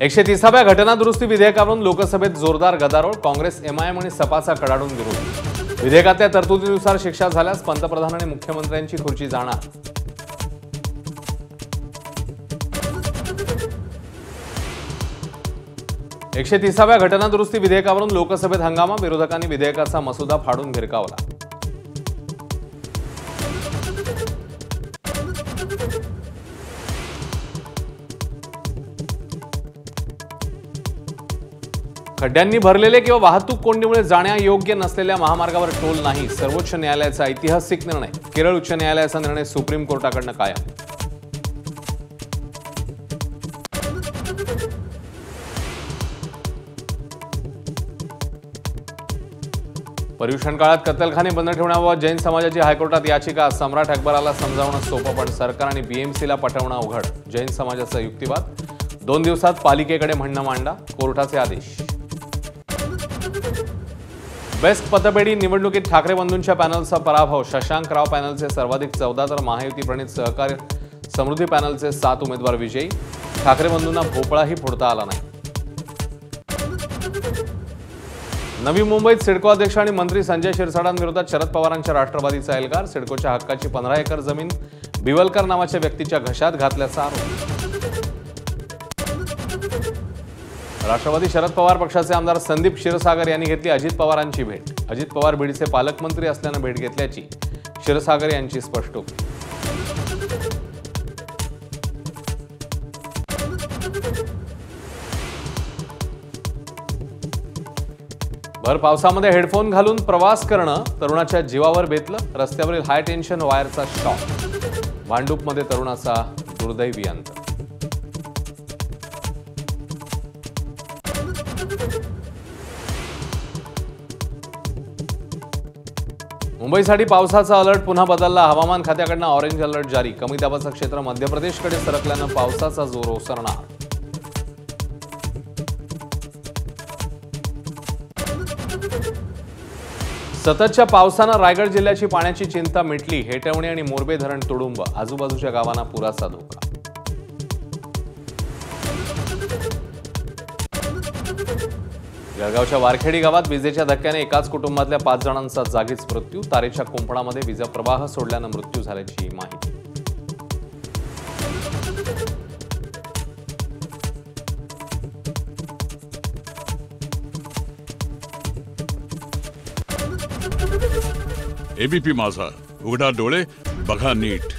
130व्या घटना दुरुस्ती विधेयकावरून लोकसभेत जोरदार गदारोळ। काँग्रेस, एमआयएम आणि सपाचा कडाडून विरोध। विधेयकातल्या तरतुदीनुसार शिक्षा झाल्यास पंतप्रधान आणि मुख्यमंत्र्यांची खुर्ची जाणार। एकशे 30व्या घटना दुरुस्ती विधेयकावरून लोकसभेत हंगामा। विरोधकांनी विधेयकाचा मसुदा फाडून भिरकावला। खड्ड्यांनी भरलेले किंवा वाहतूक कोंडीमुळे जाण्यायोग्य नसलेल्या महामार्गावर टोल नाही। सर्वोच्च न्यायालयाचा ऐतिहासिक निर्णय। केरळ उच्च न्यायालयाचा निर्णय सुप्रीम कोर्टाकडून कायम। पर्युषण काळात कत्तलखाने बंद ठेवण्याबाबत जैन समाजाची हायकोर्टात याचिका। सम्राट अकबराला समजावणं सोपं पण सरकार आणि बीएमसीला पटवणं अवघड। जैन समाजाचा युक्तिवाद। 2 दिवसात पालिकेकडे म्हणणं मांडा। कोर्टाचे आदेश। बेस्ट पतपेढी निवडणुकीत ठाकरे बंधूंच्या पॅनलचा पराभव। शशांक राव पॅनलचे सर्वाधिक 14 तर महायुती प्रणित सहकार समृद्धी पॅनलचे 7 उमेदवार विजयी। ठाकरे बंधूंना भोपळाही फोडता आला नाही। नवी मुंबईत सिडको अध्यक्ष आणि मंत्री संजय शिरसाटांविरोधात शरद पवारांच्या राष्ट्रवादीचा एल्गार। सिडकोच्या हक्काची 15 एकर जमीन बिवलकर नावाच्या व्यक्तीच्या घशात घातल्याचा आरोप। राष्ट्रवादी शरद पवार पक्षाचे आमदार संदीप क्षीरसागर यांनी घेतली अजित पवारांची भेट। अजित पवार बीडचे पालकमंत्री असल्याने भेट घेतल्याची क्षीरसागर यांची स्पष्टोक्ती। भर पावसामध्ये हेडफोन घालून प्रवास करणं तरुणाच्या जीवावर बेतलं। रस्त्यावरील हाय टेन्शन वायरचा शॉक। भांडूपमध्ये तरुणाचा दुर्दैवी अंत। मुंबईसाठी पावसाचा अलर्ट पुन्हा बदलला। हवामान खात्याकडून ऑरेंज अलर्ट जारी। कमी दाबाचं क्षेत्र मध्य प्रदेशकडे सरकल्यानं पावसाचा जोर ओसरणार। सततच्या पावसानं रायगड जिल्ह्याची पाण्याची चिंता मिटली। हेटवणे आणि मोरबे धरण तुडुंब। आजूबाजूच्या गावांना पुराचा धोका। जळगावच्या वारखेडी गावात विजेच्या धक्क्याने एकाच कुटुंबातल्या 5 जणांचा जागीच मृत्यू। तारेच्या कुंपणामध्ये वीज प्रवाह सोडल्यानं मृत्यू झाल्याची माहिती। एबीपी माझा, उघडा डोळे बघा नीट।